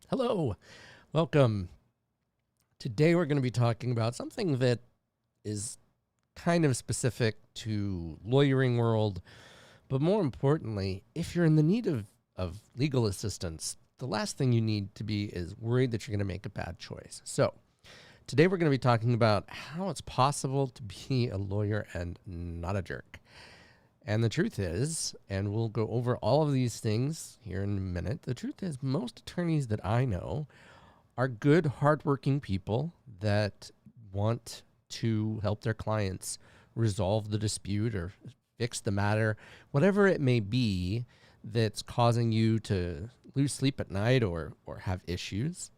Hello, welcome. Today we're going to be talking about something that is kind of specific to lawyering world, but more importantly, if you're in the need of legal assistance, the last thing you need to be is worried that you're going to make a bad choice. So today we're going to be talking about how it's possible to be a lawyer and not a jerk. And the truth is, and we'll go over all of these things here in a minute, the truth is most attorneys that I know are good, hardworking people that want to help their clients resolve the dispute or fix the matter, whatever it may be that's causing you to lose sleep at night or have issues.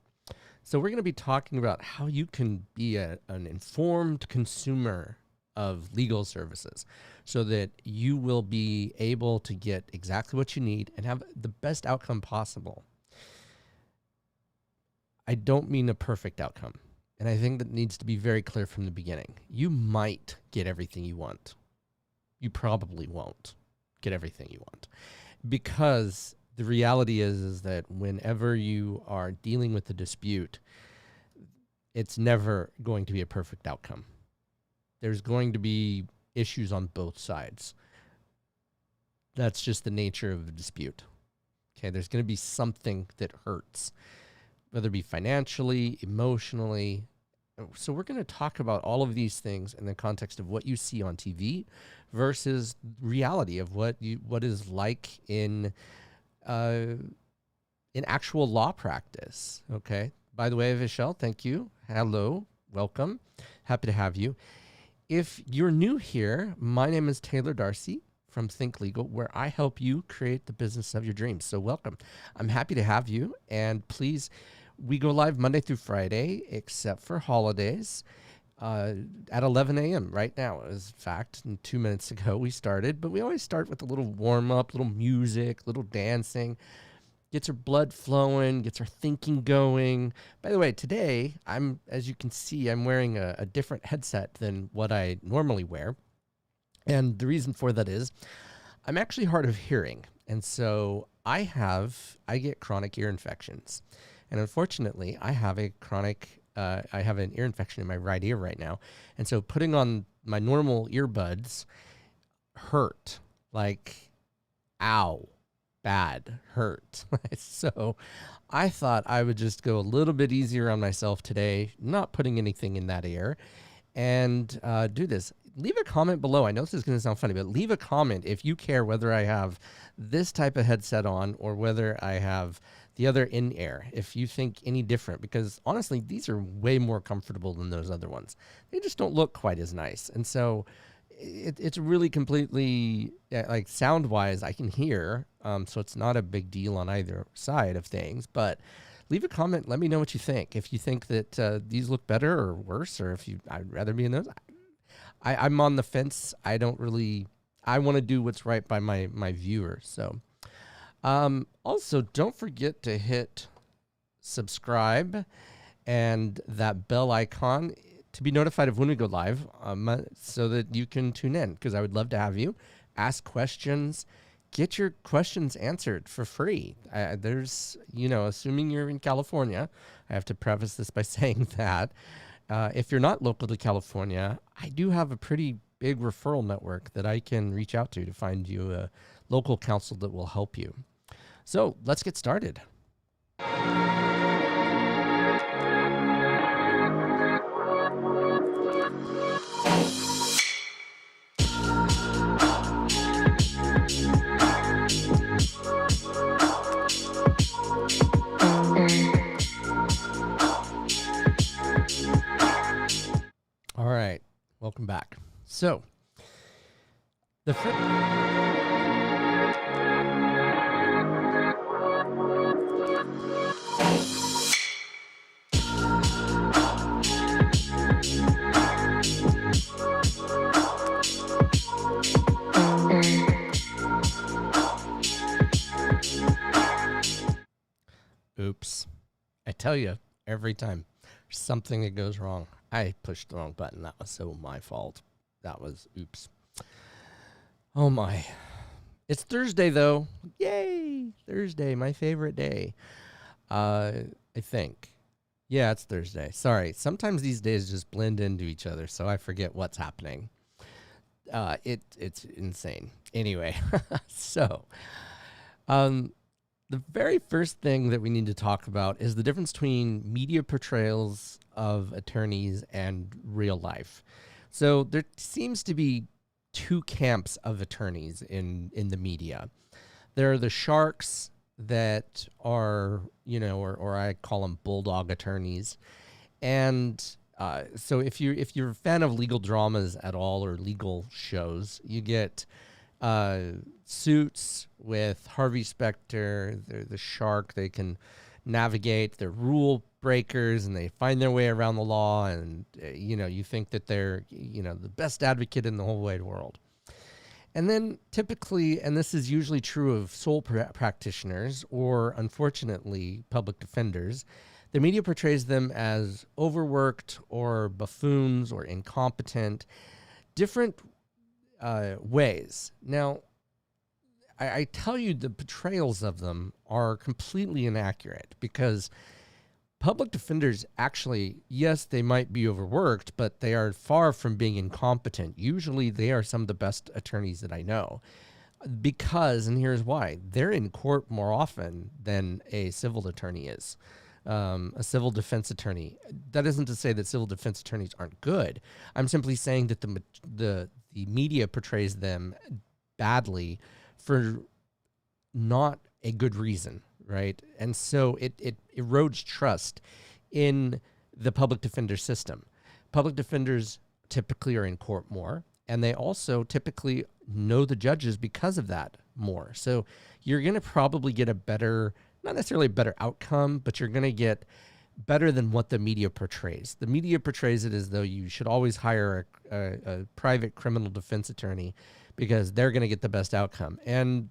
So we're going to be talking about how you can be an informed consumer of legal services so that you will be able to get exactly what you need and have the best outcome possible. I don't mean a perfect outcome. And I think that needs to be very clear from the beginning. You might get everything you want. You probably won't get everything you want, because the reality is that whenever you are dealing with a dispute, it's never going to be a perfect outcome. There's going to be issues on both sides. That's just the nature of a dispute. Okay, there's going to be something that hurts, whether it be financially, emotionally. So we're going to talk about all of these things in the context of what you see on TV versus reality of what is like in actual law practice. Okay. By the way, Vishal, thank you. Hello, welcome. Happy to have you. If you're new here, my name is Taylor Darcy from Think Legal, where I help you create the business of your dreams. So welcome. I'm happy to have you. And please, we go live Monday through Friday, except for holidays, at 11 a.m. right now. As a fact, 2 minutes ago we started, but we always start with a little warm up, little music, little dancing. Gets our blood flowing, gets our thinking going. By the way, today, as you can see, I'm wearing a different headset than what I normally wear. And the reason for that is I'm actually hard of hearing. And so I get chronic ear infections. And unfortunately, I have an ear infection in my right ear right now. And so putting on my normal earbuds hurt, like, ow. Bad, hurt. So I thought I would just go a little bit easier on myself today, not putting anything in that ear, and do this. Leave a comment below. I know this is going to sound funny, but leave a comment if you care whether I have this type of headset on or whether I have the other in-ear, if you think any different, because honestly, these are way more comfortable than those other ones. They just don't look quite as nice. And so it's really completely, like, sound-wise, I can hear, so it's not a big deal on either side of things. But leave a comment. Let me know what you think. If you think that these look better or worse, or if I'd rather be in those. I'm on the fence. I want to do what's right by my viewers. So also, don't forget to hit subscribe and that bell icon to be notified of when we go live, so that you can tune in, because I would love to have you ask questions, get your questions answered for free. There's, assuming you're in California, I have to preface this by saying that if you're not local to California, I do have a pretty big referral network that I can reach out to find you a local counsel that will help you. So let's get started. All right, welcome back. So, the oops. I tell you, every time there's something that goes wrong. I pushed the wrong button. That was so my fault. That was, oops. Oh my. It's Thursday though. Yay! Thursday, my favorite day. I think. Yeah, it's Thursday. Sorry. Sometimes these days just blend into each other, so I forget what's happening. It's insane. Anyway, so the very first thing that we need to talk about is the difference between media portrayals of attorneys and real life. So there seems to be two camps of attorneys in the media. There are the sharks that are, or I call them Bulldog Attorneys. And so if you're a fan of legal dramas at all or legal shows, you get Suits with Harvey Specter. They're the shark. They can navigate. They're rule breakers and they find their way around the law. And, you think that they're, the best advocate in the whole wide world. And then typically, and this is usually true of sole practitioners or unfortunately public defenders, the media portrays them as overworked or buffoons or incompetent, different ways. Now, I tell you the portrayals of them are completely inaccurate because public defenders actually, yes, they might be overworked, but they are far from being incompetent. Usually they are some of the best attorneys that I know because, and here's why, they're in court more often than a civil attorney is. A civil defense attorney. That isn't to say that civil defense attorneys aren't good. I'm simply saying that the media portrays them badly for not a good reason, right? And so it erodes trust in the public defender system. Public defenders typically are in court more, and they also typically know the judges because of that more. So you're going to probably get a better, not necessarily a better outcome, but you're going to get better than what the media portrays. The media portrays it as though you should always hire a private criminal defense attorney because they're going to get the best outcome. And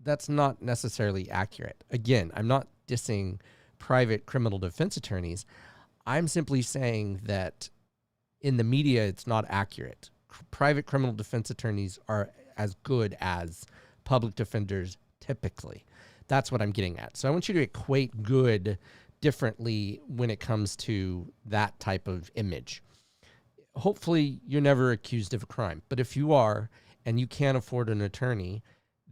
that's not necessarily accurate. Again, I'm not dissing private criminal defense attorneys. I'm simply saying that in the media, it's not accurate. Private criminal defense attorneys are as good as public defenders typically. That's what I'm getting at. So I want you to equate good differently when it comes to that type of image. Hopefully, you're never accused of a crime. But if you are and you can't afford an attorney,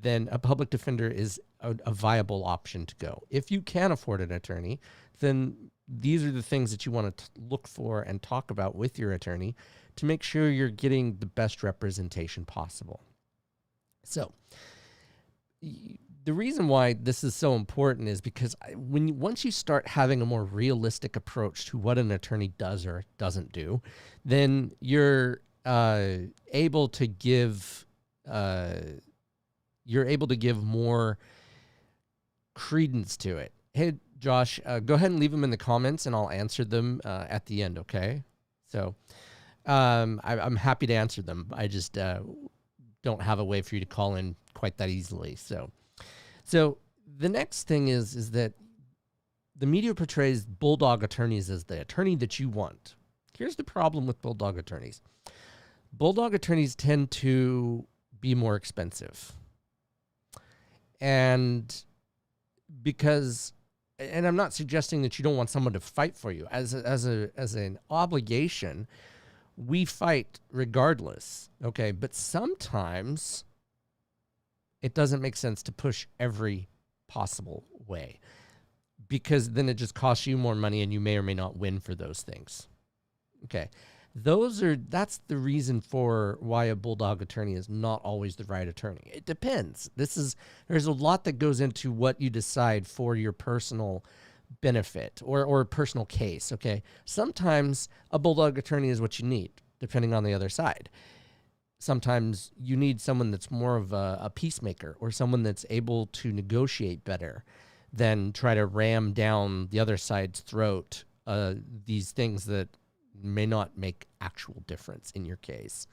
then a public defender is a viable option to go. If you can afford an attorney, then these are the things that you want to look for and talk about with your attorney to make sure you're getting the best representation possible. So the reason why this is so important is because once you start having a more realistic approach to what an attorney does or doesn't do, then you're able to give more credence to it. Hey, Josh, go ahead and leave them in the comments, and I'll answer them at the end. Okay, so I'm happy to answer them. I just don't have a way for you to call in quite that easily. So the next thing is that the media portrays Bulldog attorneys as the attorney that you want. Here's the problem with Bulldog attorneys. Bulldog attorneys tend to be more expensive. And I'm not suggesting that you don't want someone to fight for you. As an obligation, we fight regardless, okay? But sometimes it doesn't make sense to push every possible way because then it just costs you more money and you may or may not win for those things. Okay. That's the reason for why a Bulldog attorney is not always the right attorney. It depends. There's a lot that goes into what you decide for your personal benefit or personal case. Okay. Sometimes a Bulldog attorney is what you need, depending on the other side. Sometimes you need someone that's more of a peacemaker or someone that's able to negotiate better than try to ram down the other side's throat these things that may not make actual difference in your case.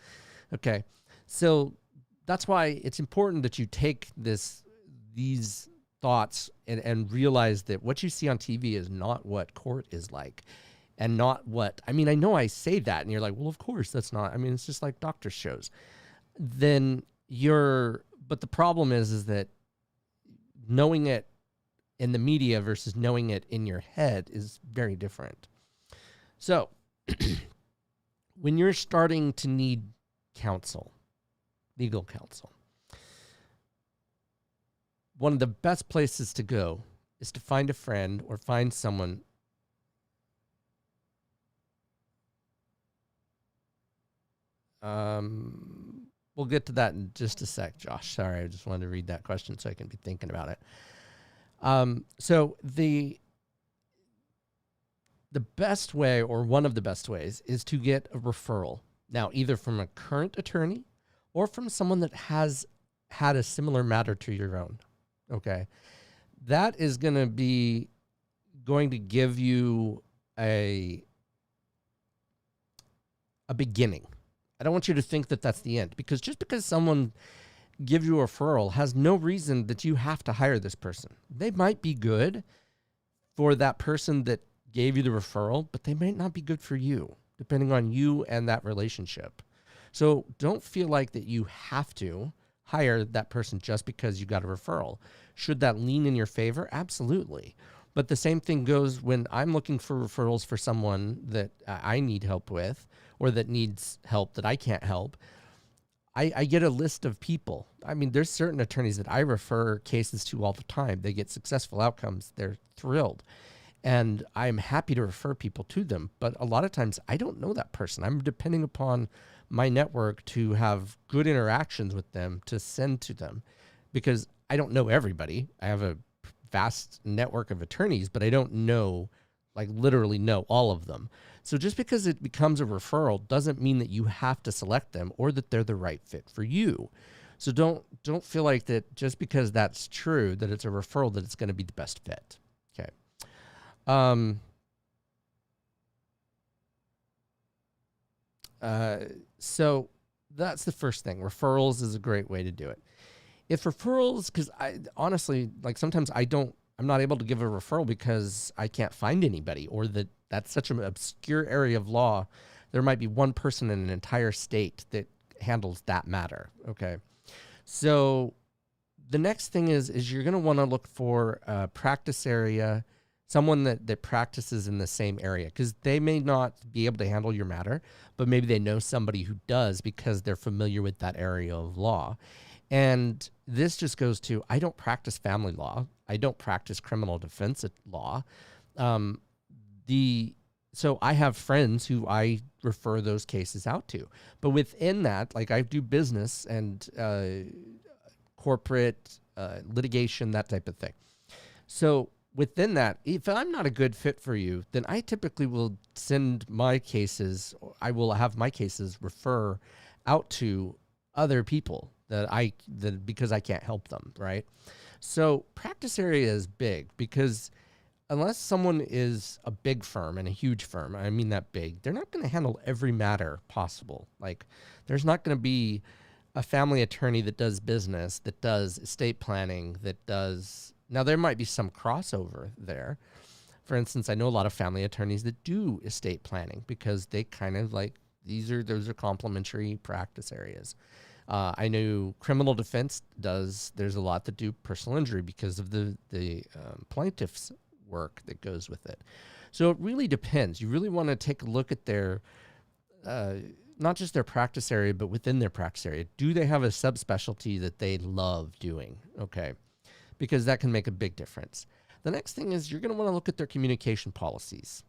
Okay, so that's why it's important that you take these thoughts and realize that what you see on TV is not what court is like. And not what, I mean, I know I say that and you're like, well, of course that's not, I mean, it's just like doctor shows. But the problem is that knowing it in the media versus knowing it in your head is very different. So when you're starting to need counsel, legal counsel, one of the best places to go is to find a friend or find someone we'll get to that in just a sec, Josh. Sorry, I just wanted to read that question so I can be thinking about it. So the best way, or one of the best ways, is to get a referral. Now, either from a current attorney or from someone that has had a similar matter to your own. Okay. That is going to give you a beginning. I don't want you to think that that's the end, because just because someone gives you a referral has no reason that you have to hire this person. They might be good for that person that gave you the referral, but they might not be good for you, depending on you and that relationship. So don't feel like that you have to hire that person just because you got a referral. Should that lean in your favor? Absolutely. But the same thing goes when I'm looking for referrals for someone that I need help with, or that needs help that I can't help. I get a list of people. I mean, there's certain attorneys that I refer cases to all the time. They get successful outcomes. They're thrilled. And I'm happy to refer people to them. But a lot of times I don't know that person. I'm depending upon my network to have good interactions with them to send to them, because I don't know everybody. I have a vast network of attorneys, but I don't know, like literally know all of them. So just because it becomes a referral doesn't mean that you have to select them or that they're the right fit for you. So don't feel like that just because that's true, that it's a referral, that it's going to be the best fit. Okay. So that's the first thing. Referrals is a great way to do it. If referrals, because I honestly, like sometimes I'm not able to give a referral because I can't find anybody, or that's such an obscure area of law. There might be one person in an entire state that handles that matter. Okay. So the next thing is you're going to want to look for a practice area, someone that practices in the same area, because they may not be able to handle your matter, but maybe they know somebody who does because they're familiar with that area of law. And this just goes to, I don't practice family law. I don't practice criminal defense law. So I have friends who I refer those cases out to. But within that, like I do business and corporate litigation, that type of thing. So within that, if I'm not a good fit for you, then I typically will send my cases, I will have my cases refer out to other people because I can't help them, right? So practice area is big, because unless someone is a big firm and a huge firm, I mean that big, they're not going to handle every matter possible. Like there's not going to be a family attorney that does business, that does estate planning, now there might be some crossover there. For instance, I know a lot of family attorneys that do estate planning because they kind of like, those are complementary practice areas. I know criminal defense there's a lot that do personal injury because of the plaintiff's work that goes with it. So it really depends. You really want to take a look at their, not just their practice area, but within their practice area. Do they have a subspecialty that they love doing? Okay. Because that can make a big difference. The next thing is you're going to want to look at their communication policies.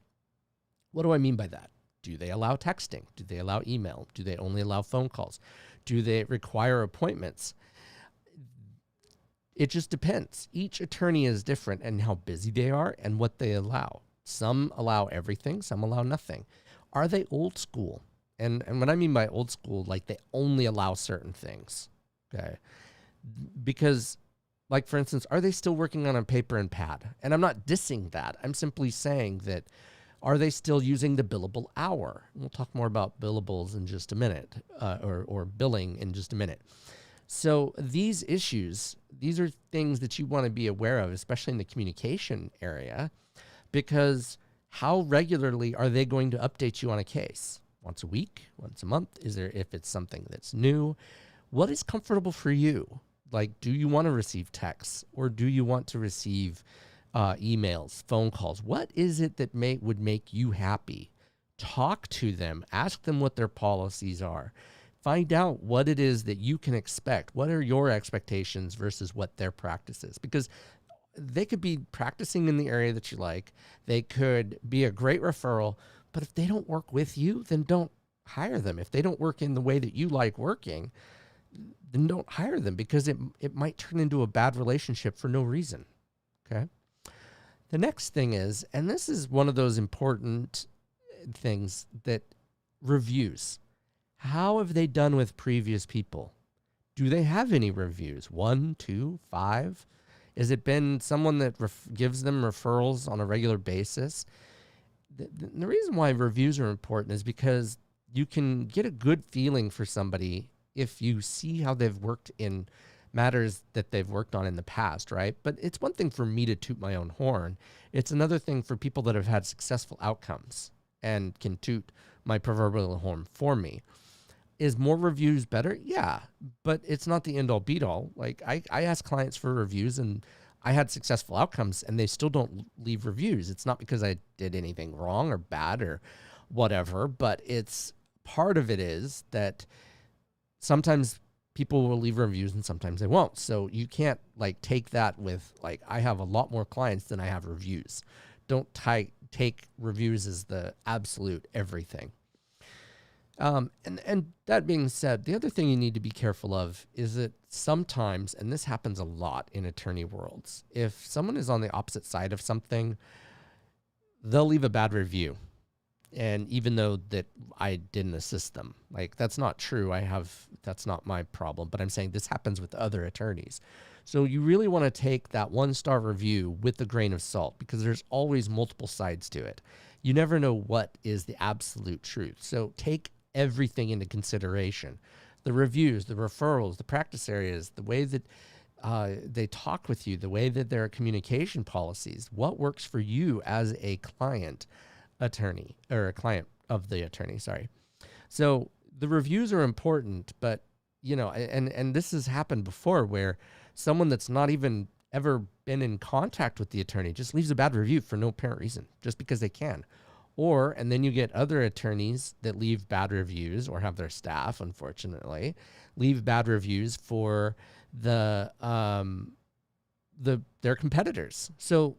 What do I mean by that? Do they allow texting? Do they allow email? Do they only allow phone calls? Do they require appointments? It just depends. Each attorney is different and how busy they are and what they allow. Some allow everything, some allow nothing. Are they old school? And what I mean by old school, like they only allow certain things. Okay. Because, like, for instance, are they still working on a paper and pad? And I'm not dissing that. I'm simply saying that, are they still using the billable hour? We'll talk more about billables in just a minute, or billing in just a minute. So these issues, these are things that you want to be aware of, especially in the communication area, because how regularly are they going to update you on a case? Once a week? Once a month? If it's something that's new? What is comfortable for you? Like, do you want to receive texts, or do you want to receive emails, phone calls. What is it that would make you happy? Talk to them. Ask them what their policies are. Find out what it is that you can expect. What are your expectations versus what their practice is? Because they could be practicing in the area that you like. They could be a great referral, but if they don't work with you, then don't hire them. If they don't work in the way that you like working, then don't hire them, because it might turn into a bad relationship for no reason. Okay. The next thing is, and this is one of those important things, that reviews. How have they done with previous people? Do they have any reviews? 1, 2, 5? Has it been someone that gives them referrals on a regular basis? The reason why reviews are important is because you can get a good feeling for somebody if you see how they've worked in matters that they've worked on in the past, right? But it's one thing for me to toot my own horn. It's another thing for people that have had successful outcomes and can toot my proverbial horn for me. Is more reviews better? Yeah, but it's not the end all be all. Like I ask clients for reviews and I had successful outcomes and they still don't leave reviews. It's not because I did anything wrong or bad or whatever, but it's part of it is that sometimes people will leave reviews and sometimes they won't. So you can't like take that with like, I have a lot more clients than I have reviews. Don't take reviews as the absolute everything. And that being said, the other thing you need to be careful of is that sometimes, and this happens a lot in attorney worlds, if someone is on the opposite side of something, they'll leave a bad review. And even though that I didn't assist them, like that's not true. That's not my problem, but I'm saying this happens with other attorneys. So you really want to take that 1-star review with a grain of salt, because there's always multiple sides to it. You never know what is the absolute truth. So take everything into consideration. The reviews, the referrals, the practice areas, the way that they talk with you, the way that their communication policies, what works for you as a client attorney, or a client of the attorney, sorry. So the reviews are important, but you know, and this has happened before where someone that's not even ever been in contact with the attorney just leaves a bad review for no apparent reason, just because they can. And then you get other attorneys that leave bad reviews, or have their staff, unfortunately, leave bad reviews for their competitors. So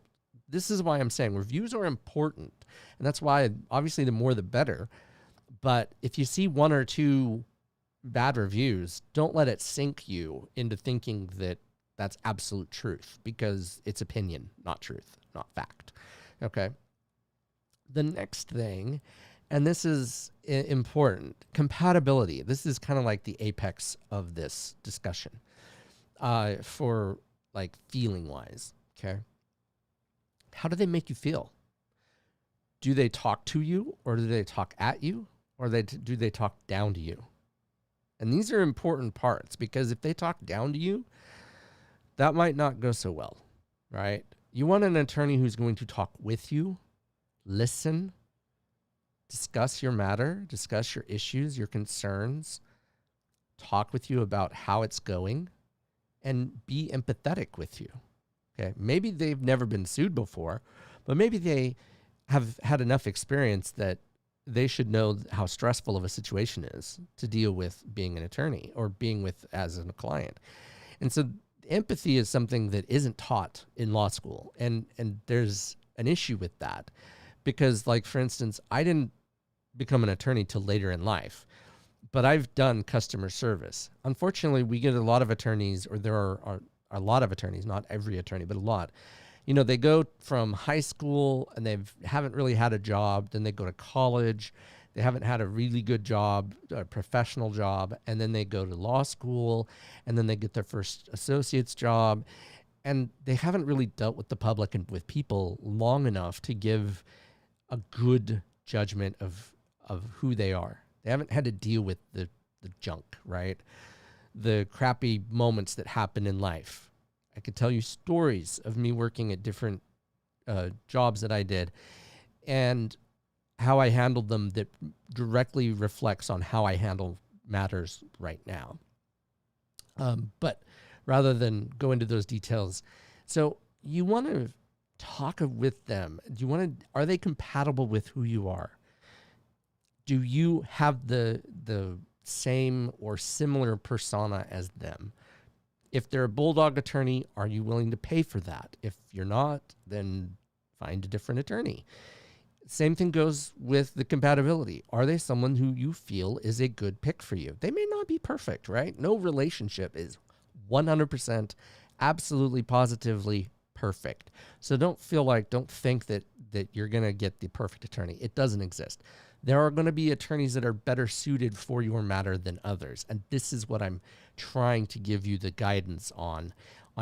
this is why I'm saying reviews are important. And that's why obviously the more the better. But if you see 1 or 2 bad reviews, don't let it sink you into thinking that that's absolute truth, because it's opinion, not truth, not fact. Okay. The next thing, and this is important, compatibility. This is kind of like the apex of this discussion for like feeling wise. Okay. How do they make you feel? Do they talk to you, or do they talk at you, or do they talk down to you? And these are important parts, because if they talk down to you, that might not go so well, right? You want an attorney who's going to talk with you, listen, discuss your matter, discuss your issues, your concerns, talk with you about how it's going, and be empathetic with you. Okay. Maybe they've never been sued before, but maybe they have had enough experience that they should know how stressful of a situation is to deal with being an attorney or being with as a client. And so empathy is something that isn't taught in law school. And there's an issue with that, because like, for instance, I didn't become an attorney till later in life, but I've done customer service. Unfortunately, we get a lot of attorneys, or there are a lot of attorneys, not every attorney, but a lot. You know, they go from high school and haven't really had a job. Then they go to college. They haven't had a really good job, a professional job. And then they go to law school, and then they get their first associate's job. And they haven't really dealt with the public and with people long enough to give a good judgment of who they are. They haven't had to deal with the junk, right? The crappy moments that happen in life. I could tell you stories of me working at different jobs that I did, and how I handled them that directly reflects on how I handle matters right now. But rather than go into those details, so you want to talk with them. Are they compatible with who you are? Do you have the same or similar persona as them? If they're a Bulldog attorney, are you willing to pay for that? If you're not, then find a different attorney. Same thing goes with the compatibility. Are they someone who you feel is a good pick for you? They may not be perfect, right? No relationship is 100% absolutely positively perfect. So don't think that you're going to get the perfect attorney. It doesn't exist. There are going to be attorneys that are better suited for your matter than others. And this is what I'm trying to give you the guidance on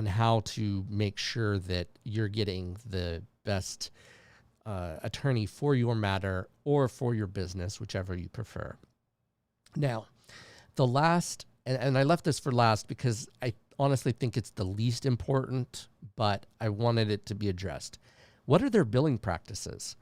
how to make sure that you're getting the best attorney for your matter or for your business, whichever you prefer. Now, the last, and I left this for last because I honestly think it's the least important, but I wanted it to be addressed. What are their billing practices?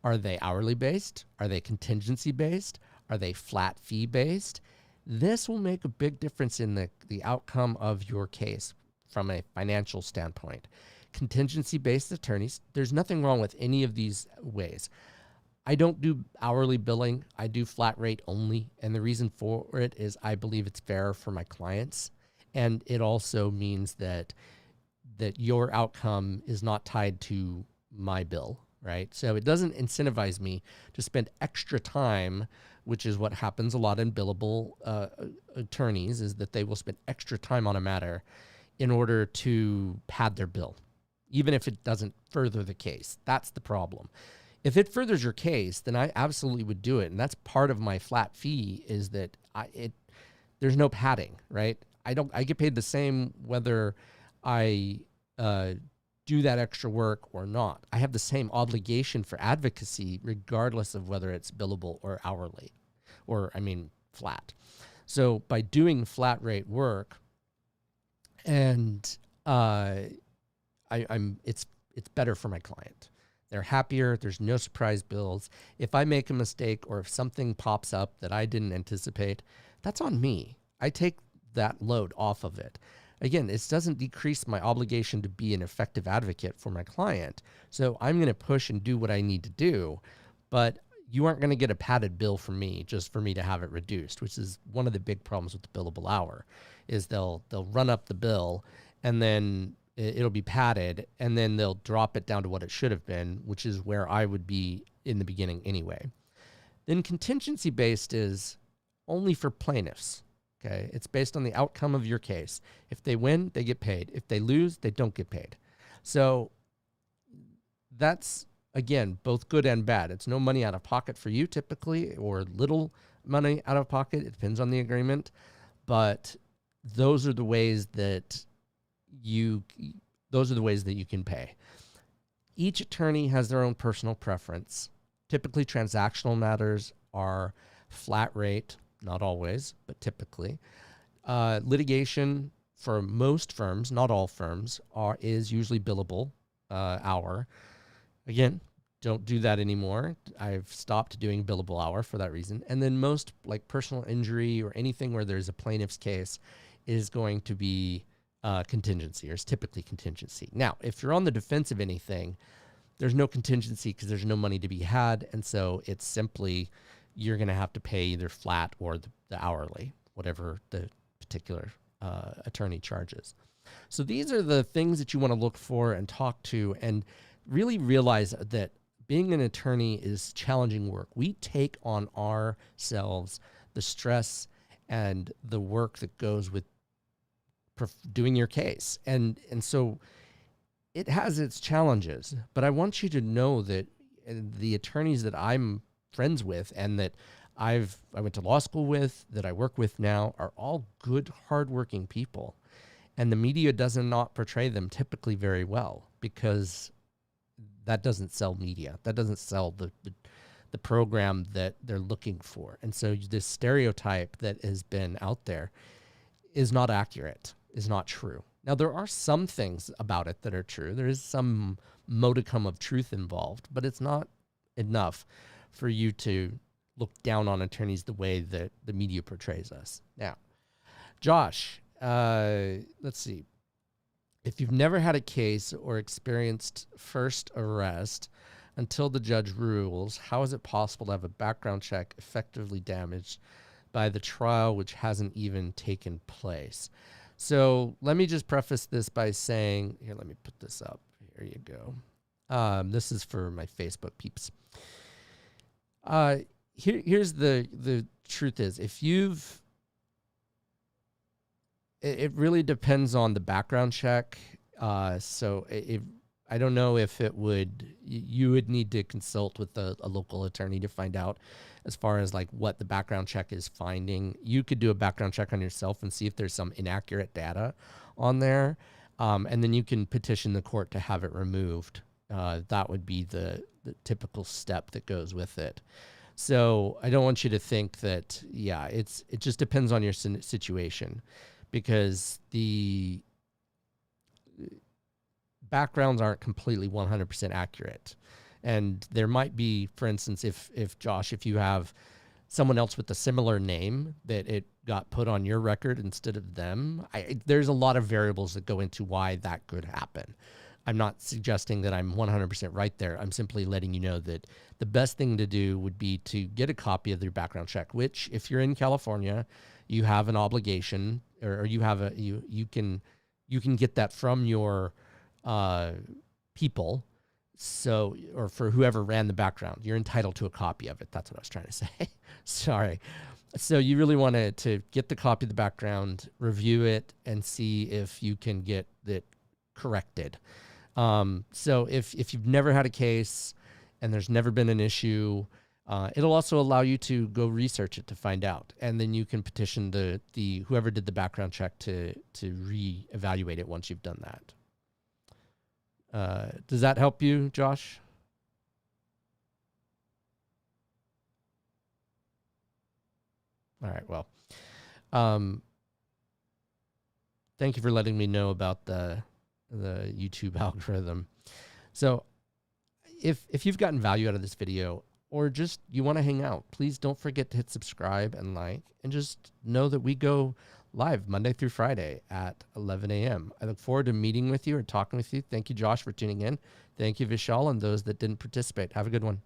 Are they hourly based? Are they contingency based? Are they flat fee based? This will make a big difference in the outcome of your case from a financial standpoint. Contingency based attorneys, there's nothing wrong with any of these ways. I don't do hourly billing. I do flat rate only. And the reason for it is I believe it's fair for my clients. And it also means that your outcome is not tied to my bill, right? So it doesn't incentivize me to spend extra time, which is what happens a lot in billable attorneys, is that they will spend extra time on a matter in order to pad their bill, even if it doesn't further the case. That's the problem. If it furthers your case, then I absolutely would do it. And that's part of my flat fee, is that there's no padding, right? I get paid the same whether I do that extra work or not. I have the same obligation for advocacy regardless of whether it's billable or hourly, flat. So by doing flat rate work, and it's better for my client. They're happier. There's no surprise bills. If I make a mistake or if something pops up that I didn't anticipate, that's on me. I take that load off of it. Again, this doesn't decrease my obligation to be an effective advocate for my client. So I'm going to push and do what I need to do, but you aren't going to get a padded bill from me just for me to have it reduced, which is one of the big problems with the billable hour, is they'll run up the bill and then it'll be padded and then they'll drop it down to what it should have been, which is where I would be in the beginning anyway. Then contingency based is only for plaintiffs. Okay, it's based on the outcome of your case. If they win, they get paid. If they lose, they don't get paid. So that's, again, both good and bad. It's no money out of pocket for you typically, or little money out of pocket. It depends on the agreement. But those are the ways that you can pay. Each attorney has their own personal preference. Typically, transactional matters are flat rate. Not always, but typically. Litigation for most firms, not all firms, is usually billable hour. Again, don't do that anymore. I've stopped doing billable hour for that reason. And then most, like personal injury or anything where there's a plaintiff's case, is going to be contingency, or is typically contingency. Now, if you're on the defense of anything, there's no contingency because there's no money to be had. And so it's simply, you're going to have to pay either flat or the hourly, whatever the particular attorney charges. So these are the things that you want to look for and talk to, and really realize that being an attorney is challenging work. We take on ourselves the stress and the work that goes with doing your case. And so it has its challenges, but I want you to know that the attorneys that I'm friends with and that I went to law school with, that I work with now, are all good, hardworking people. And the media does not portray them typically very well, because that doesn't sell media. That doesn't sell the program that they're looking for. And so this stereotype that has been out there is not accurate, is not true. Now, there are some things about it that are true. There is some modicum of truth involved, but it's not enough for you to look down on attorneys the way that the media portrays us. Now, Josh, let's see. If you've never had a case or experienced first arrest until the judge rules, how is it possible to have a background check effectively damaged by the trial which hasn't even taken place? So let me just preface this by saying, here, let me put this up. Here you go. This is for my Facebook peeps. Here's the truth is, if you've, it really depends on the background check. So I don't know if it would, you would need to consult with a local attorney to find out as far as like what the background check is finding. You could do a background check on yourself and see if there's some inaccurate data on there. And then you can petition the court to have it removed. That would be the typical step that goes with it. So I don't want you to think that, yeah, it just depends on your situation, because the backgrounds aren't completely 100% accurate. And there might be, for instance, if Josh, if you have someone else with a similar name that it got put on your record instead of them, there's a lot of variables that go into why that could happen. I'm not suggesting that I'm 100% right there. I'm simply letting you know that the best thing to do would be to get a copy of your background check, which if you're in California, you have an obligation, or you have you can get that from your people. So, or for whoever ran the background, you're entitled to a copy of it. That's what I was trying to say. Sorry. So you really want to get the copy of the background, review it, and see if you can get it corrected. So if you've never had a case and there's never been an issue, it'll also allow you to go research it to find out. And then you can petition the whoever did the background check to reevaluate it once you've done that. Does that help you, Josh? All right. Well, thank you for letting me know about the YouTube algorithm. So if you've gotten value out of this video, or just you want to hang out, please don't forget to hit subscribe and like, and just know that we go live Monday through Friday at 11 a.m. I look forward to meeting with you or talking with you. Thank you, Josh, for tuning in. Thank you, Vishal, and those that didn't participate. Have a good one.